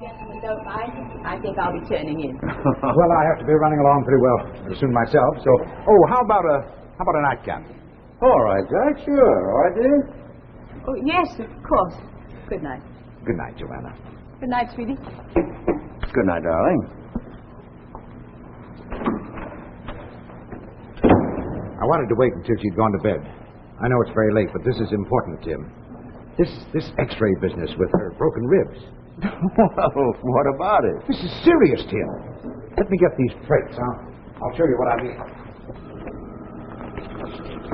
gentlemen don't mind, I think I'll be turning in. Well, I have to be running along pretty well soon myself, so... Oh, how about a nightcap? All right, Jack, sure. All right, dear? Oh, yes, of course. Good night. Good night, Joanna. Good night, sweetie. Good night, darling. I wanted to wait until she'd gone to bed. I know it's very late, but this is important, Tim. This X-ray business with her broken ribs. Well, what about it? This is serious, Tim. Let me get these plates. I'll show you what I mean.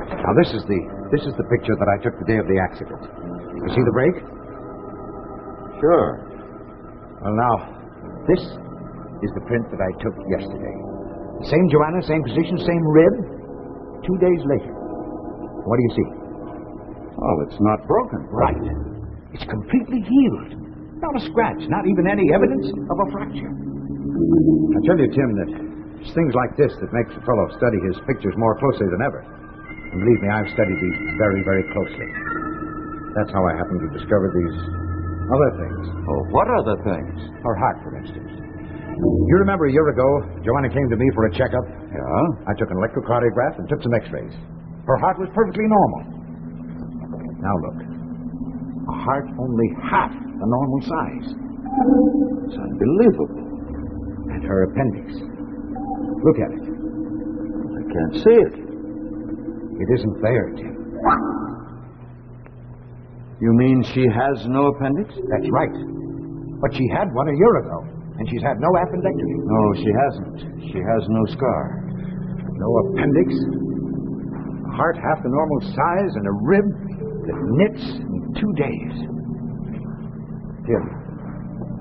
Now, this is the picture that I took the day of the accident. You see the break? Sure. Well, now, this is the print that I took yesterday. Same Joanna, same position, same rib. 2 days later. What do you see? Oh, it's not broken. Right. It's completely healed. Not a scratch, not even any evidence of a fracture. I tell you, Tim, that it's things like this that makes a fellow study his pictures more closely than ever. And believe me, I've studied these very, very closely. That's how I happened to discover these other things. Oh, what other things? Her heart, for instance. You remember a year ago, Joanna came to me for a checkup? Yeah? I took an electrocardiograph and took some x-rays. Her heart was perfectly normal. Now look. A heart only half the normal size. It's unbelievable. And her appendix. Look at it. I can't see it. It isn't there, Tim. You mean she has no appendix? That's right. But she had one a year ago, and she's had no appendectomy. No, she hasn't. She has no scar. No appendix, a heart half the normal size, and a rib that knits in 2 days. Tim,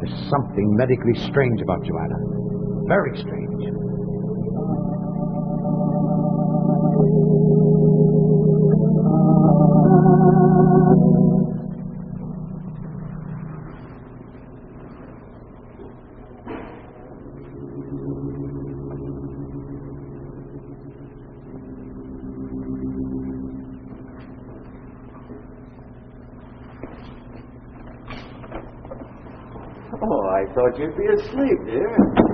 there's something medically strange about Joanna. Very strange. Oh, I thought you'd be asleep, dear.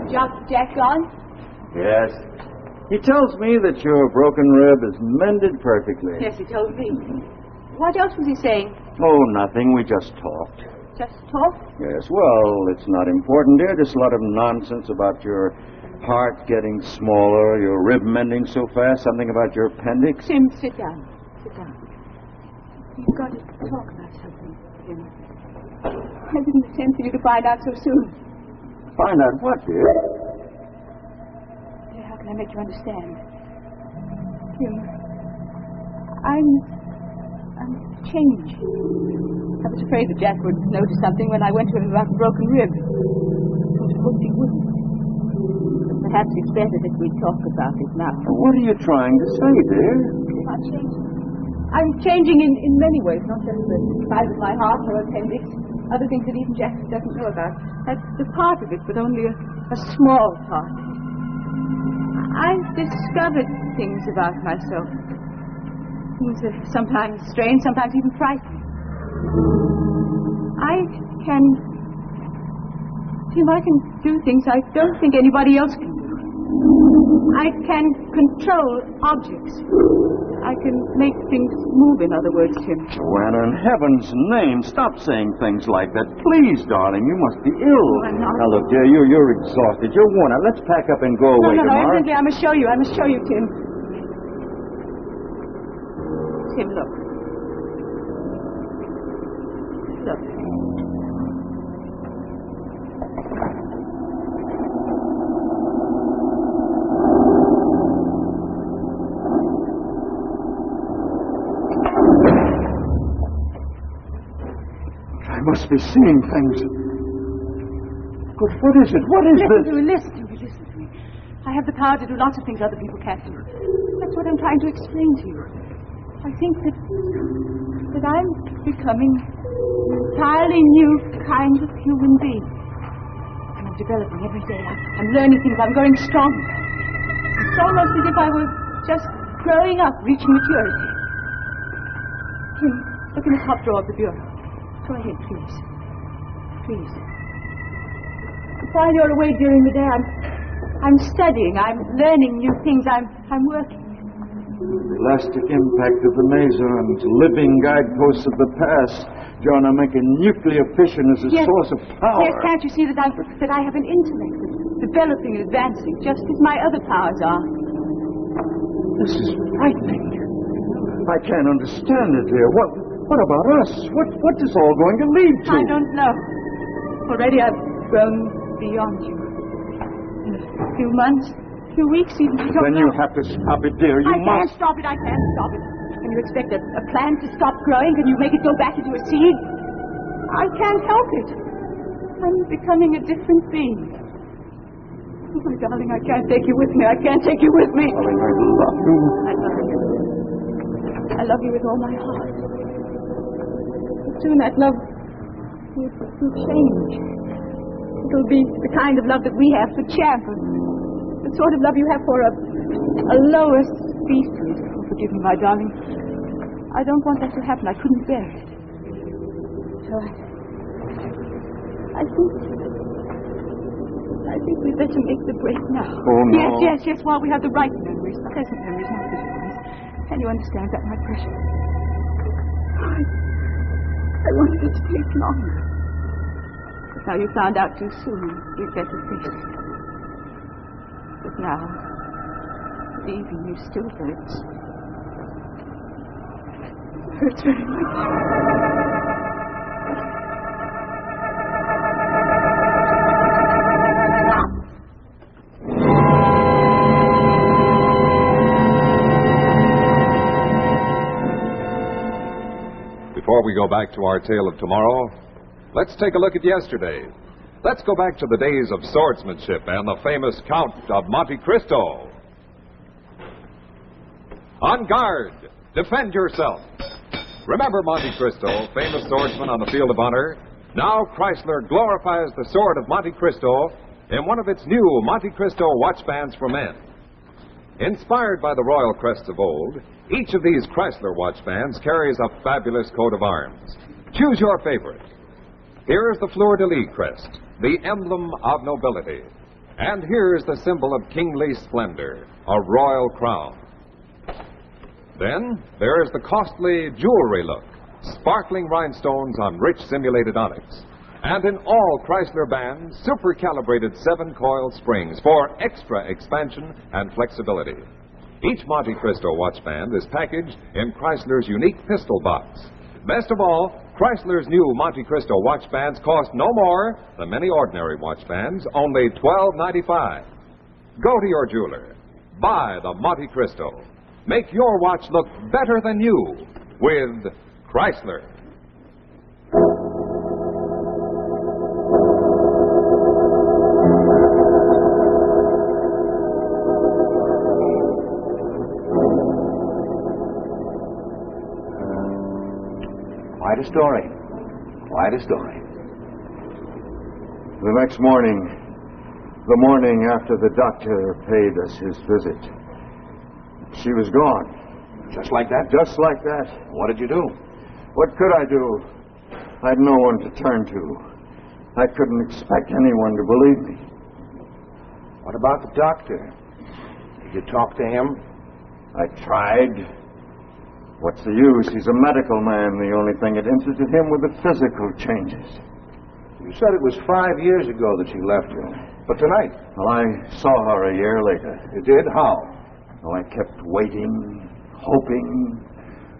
Jack gone? Yes. He tells me that your broken rib is mended perfectly. Yes, he told me. What else was he saying? Oh, nothing. We just talked. Just talk? Yes, well, it's not important, dear. Just a lot of nonsense about your heart getting smaller, your rib mending so fast, something about your appendix. Tim, sit down. Sit down. You've got to talk about something, Tim. I didn't intend for you to find out so soon. Find out what, dear? How can I make you understand? Tim, I'm changed. I was afraid that Jack would notice something when I went to him about the broken rib. I hoped he wouldn't. But perhaps it's better that we talk about it now. What are you trying to say, dear? I'm changing. I'm changing in many ways, not just the size of my heart or appendix. Other things that even Jack doesn't know about. That's a part of it, but only a small part. I've discovered things about myself. Things that are sometimes strange, sometimes even frightening. Tim, I can do things I don't think anybody else can do. I can control objects. I can make things move, in other words, Tim. Joanna, in heaven's name, stop saying things like that. Please, darling, you must be ill. I'm not. Now, look, dear, you're exhausted. You're worn out. Let's pack up and go away tomorrow. No, evidently, I must show you. I must show you, Tim. Tim, look. Look. I must be seeing things. But what is it? What is this? Listen to me. I have the power to do lots of things other people can't do. That's what I'm trying to explain to you. I think that I'm becoming an entirely new kind of human being. And I'm developing every day. I'm learning things. I'm growing stronger. It's almost as if I were just growing up, reaching maturity. Tim, look in the top drawer of the bureau. Go ahead, please. Please. While you're away during the day, I'm studying. I'm learning new things. I'm working. The elastic impact of the mesons, living guideposts of the past. Jonah, making nuclear fission as a source of power. Yes, can't you see that I have an intellect that's developing and advancing, just as my other powers are? This is frightening. I can't understand it, dear. What about us? What is all going to lead to? I don't know. Already I've grown beyond you. In a few months, a few weeks, even. Then you have to stop it, dear. You I can't must. stop it. I can't stop it. Can you expect a plant to stop growing? Can you make it go back into a seed? I can't help it. I'm becoming a different being. Oh, my darling, I can't take you with me. I can't take you with me. Darling, I love you. I love you. I love you with all my heart. But soon that love will change. It'll be the kind of love that we have for champions. The sort of love you have for a lower species. Oh, forgive me, my darling. I don't want that to happen. I couldn't bear it. So I think we'd better make the break now. Oh, no. Yes, while we have the right memories, pleasant memories, not bitter ones. Can you understand that, my precious? I wanted it to take longer. But now you found out too soon. We'd better face it. But now, leaving you still hurts. It hurts very much. Before we go back to our tale of tomorrow, let's take a look at yesterday. Let's go back to the days of swordsmanship and the famous Count of Monte Cristo. On guard! Defend yourself! Remember Monte Cristo, famous swordsman on the field of honor? Now Chrysler glorifies the sword of Monte Cristo in one of its new Monte Cristo watch bands for men. Inspired by the royal crests of old, each of these Chrysler watch bands carries a fabulous coat of arms. Choose your favorite. Here is the fleur-de-lis crest, the emblem of nobility. And here's the symbol of kingly splendor, a royal crown. Then there is the costly jewelry look, sparkling rhinestones on rich simulated onyx. And in all Chrysler bands, super-calibrated 7-coil springs for extra expansion and flexibility. Each Monte Cristo watch band is packaged in Chrysler's unique pistol box. Best of all, Chrysler's new Monte Cristo watch bands cost no more than many ordinary watch bands, only $12.95. Go to your jeweler. Buy the Monte Cristo. Make your watch look better than you with Chrysler. Quite a story. The next morning, the morning after the doctor paid us his visit, she was gone. Just like that? Just like that. What did you do? What could I do? I'd no one to turn to. I couldn't expect anyone to believe me. What about the doctor? Did you talk to him? I tried. What's the use? He's a medical man. The only thing that interested him were the physical changes. You said it was 5 years ago that she left you. But tonight? Well, I saw her a year later. You did? How? Well, I kept waiting, hoping,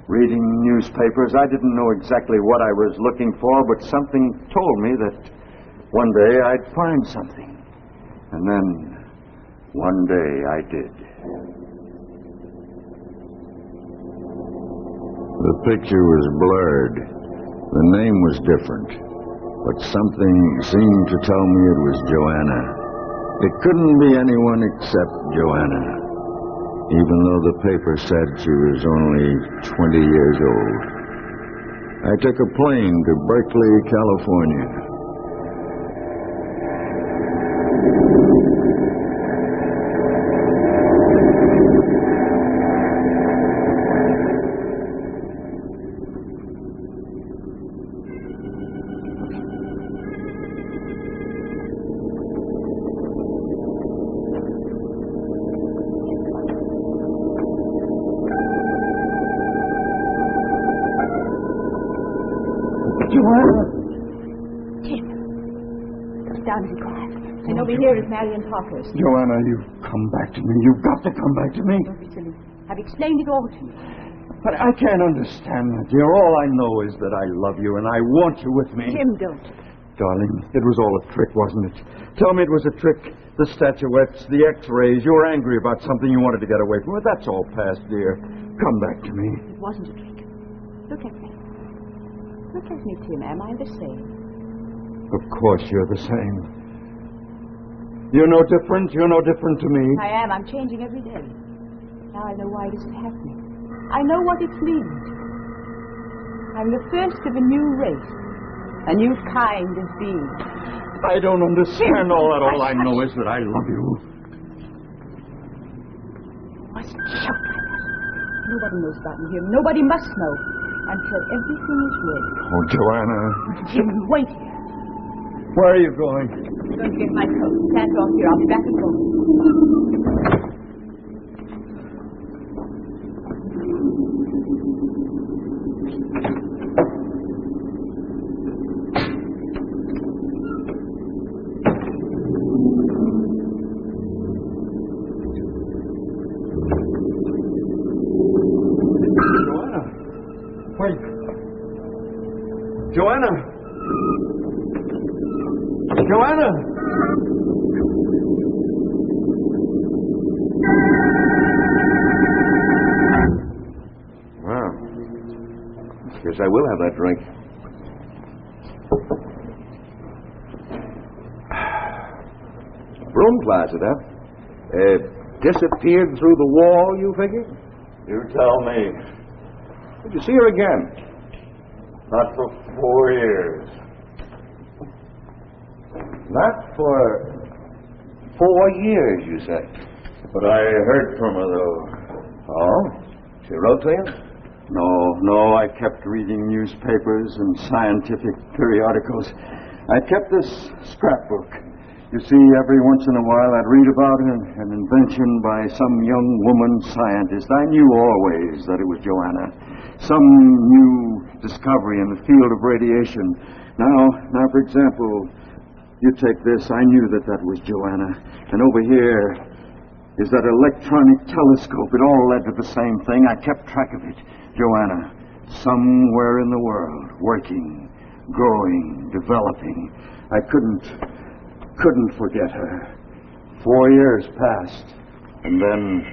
reading newspapers. I didn't know exactly what I was looking for, but something told me that one day I'd find something. And then one day I did. The picture was blurred. The name was different. But something seemed to tell me it was Joanna. It couldn't be anyone except Joanna, even though the paper said she was only 20 years old. I took a plane to Berkeley, California. Tim. Sit down and be quiet. And over here is Marion Parkhurst. Joanna, you've come back to me. You've got to come back to me. Don't be silly. I've explained it all to you. But I can't understand that, dear. All I know is that I love you and I want you with me. Tim, don't. Darling, it was all a trick, wasn't it? Tell me it was a trick. The statuettes, the x-rays. You were angry about something you wanted to get away from. But that's all past, dear. Come back to me. It wasn't a trick. Look at me. Look at me, Tim. Am I the same? Of course you're the same. You're no different. You're no different to me. I am. I'm changing every day. Now I know why this is happening. I know what it's leading to. I'm the first of a new race. A new kind of being. I don't understand all that. All I know is that I love you. You mustn't shout like that. Nobody knows about me here. Nobody must know until everything is ready. Oh, Joanna. Jim, wait here. Where are you going? I'm going to get my coat. Stand off here. I'll be back in a moment. Joanna! Joanna! Well, guess I will have that drink. Broom closet, huh? Disappeared through the wall, you figure? You tell me. Did you see her again? Not for 4 years. Not for 4 years, you say? But I heard from her, though. Oh? She wrote to you? No, I kept reading newspapers and scientific periodicals. I kept this scrapbook. You see, every once in a while I'd read about an invention by some young woman scientist. I knew always that it was Joanna. Some new discovery in the field of radiation. Now, for example, you take this. I knew that was Joanna. And over here is that electronic telescope. It all led to the same thing. I kept track of it. Joanna, somewhere in the world, working, growing, developing. I couldn't forget her. 4 years passed, and then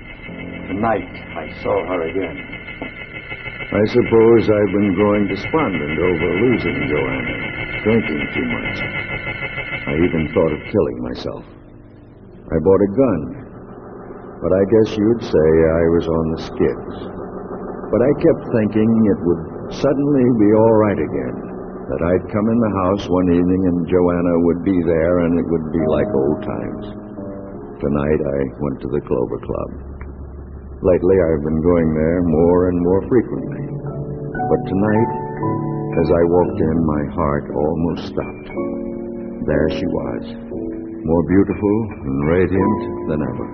tonight I saw her again. I suppose I've been growing despondent over losing Joanna, drinking too much. I even thought of killing myself. I bought a gun, but I guess you'd say I was on the skids. But I kept thinking it would suddenly be all right again. That I'd come in the house one evening and Joanna would be there and it would be like old times. Tonight I went to the Clover Club. Lately I've been going there more and more frequently. But tonight, as I walked in, my heart almost stopped. There she was, more beautiful and radiant than ever.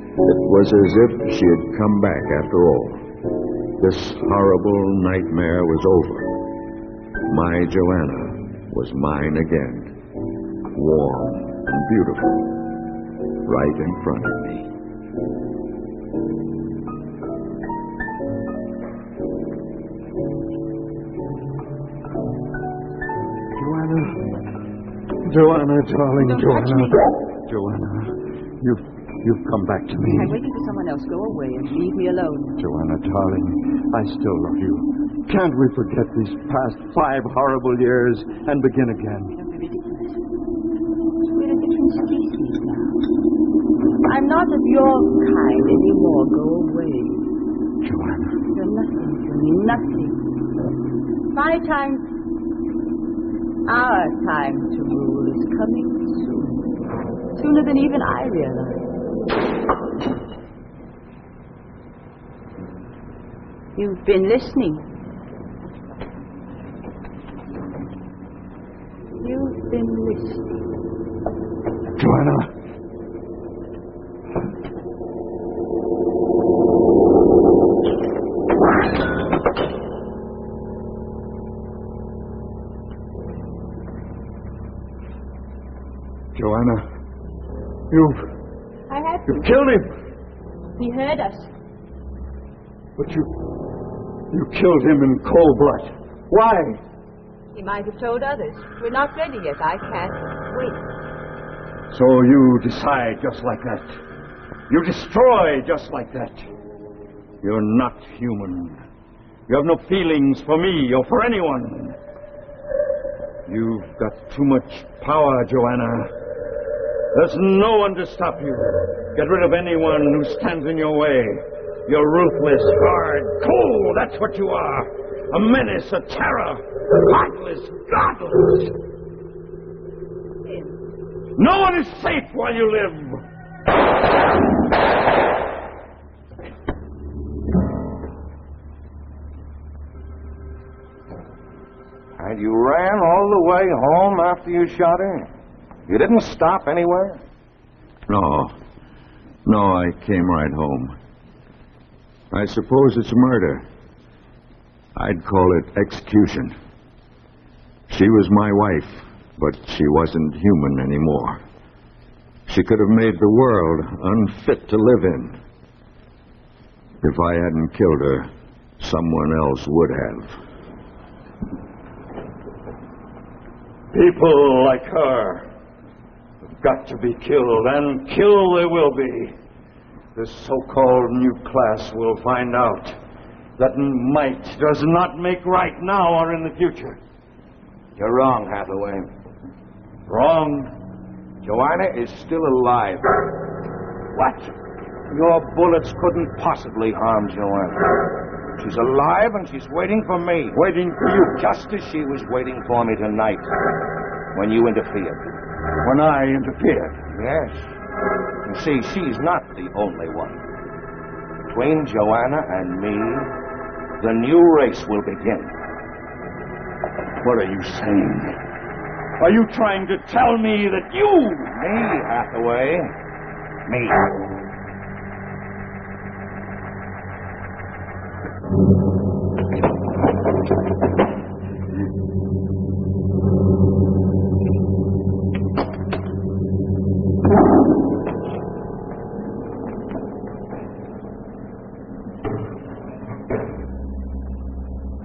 It was as if she had come back after all. This horrible nightmare was over. My Joanna was mine again, warm and beautiful, right in front of me. Joanna, darling, Don't touch me. Joanna, you've come back to me. I'm waiting for someone else. Go away and leave me alone. Joanna, darling, I still love you. Can't we forget these past 5 horrible years and begin again? Don't be ridiculous. We're a different species now. I'm not of your kind anymore. Go away. Joanna. You're nothing to me. Nothing. My time, our time to rule is coming soon. Sooner than even I realize. You've been listening. You've been listening. Joanna. Joanna, you've killed him. He heard us. But you killed him in cold blood. Why? He might have told others. We're not ready yet. I can't wait. So you decide just like that. You destroy just like that. You're not human. You have no feelings for me or for anyone. You've got too much power, Joanna. There's no one to stop you. Get rid of anyone who stands in your way. You're ruthless, hard, cold. That's what you are. A menace, a terror. Heartless, godless. No one is safe while you live. And you ran all the way home after you shot her? You didn't stop anywhere? No, I came right home. I suppose it's murder. I'd call it execution. She was my wife, but she wasn't human anymore. She could have made the world unfit to live in. If I hadn't killed her, someone else would have. People like her have got to be killed, and killed they will be. This so-called new class will find out that might does not make right now or in the future. You're wrong, Hathaway. Wrong? Joanna is still alive. What? Your bullets couldn't possibly harm Joanna. She's alive and she's waiting for me. Waiting for you? Just as she was waiting for me tonight when you interfered. When I interfered? Yes. You see, she's not the only one. Between Joanna and me, the new race will begin. What are you saying? Are you trying to tell me that you... Me, Hathaway. Me.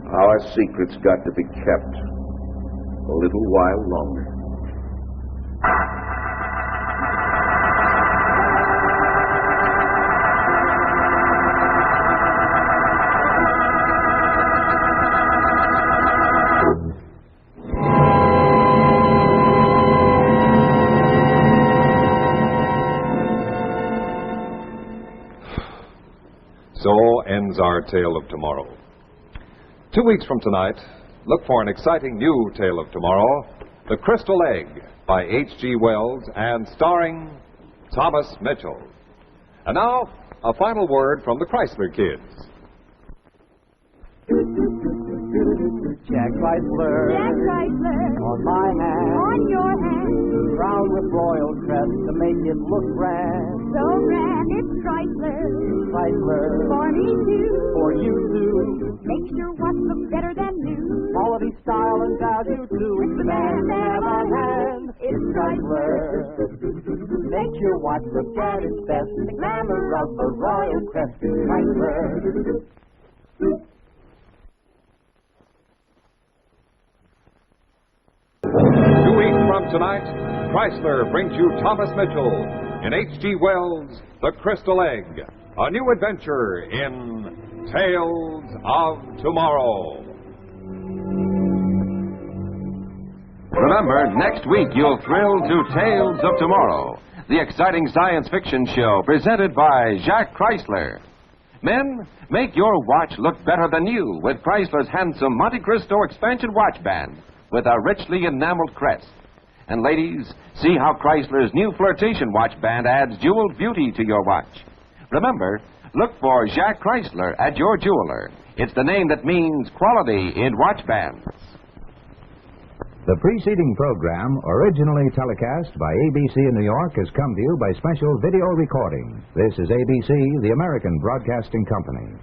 Our secret's got to be kept a little while longer. So ends our tale of tomorrow. 2 weeks from tonight, look for an exciting new tale of tomorrow, The Crystal Egg by H.G. Wells and starring Thomas Mitchell. And now, a final word from the Chrysler Kids. Jack Chrysler. Jack Chrysler. On my hand. On your hand. Crowned with royal crest to make it look grand. So grand, it's Chrysler. Chrysler. For me too. For you too. Make your watch look better than new. Quality, style, and value too. It's the man to have on hand. It's Chrysler. Make your watch look at its best. The glamour of the royal crest is Chrysler. 2 weeks from tonight, Chrysler brings you Thomas Mitchell in H.G. Wells' The Crystal Egg, a new adventure in Tales of Tomorrow. Remember, next week you'll thrill to Tales of Tomorrow, the exciting science fiction show presented by Jack Chrysler. Men, make your watch look better than new with Chrysler's handsome Monte Cristo expansion watch band with a richly enameled crest. And ladies, see how Chrysler's new flirtation watch band adds jeweled beauty to your watch. Remember, look for Jack Chrysler at your jeweler. It's the name that means quality in watch bands. The preceding program, originally telecast by ABC in New York, has come to you by special video recording. This is ABC, the American Broadcasting Company.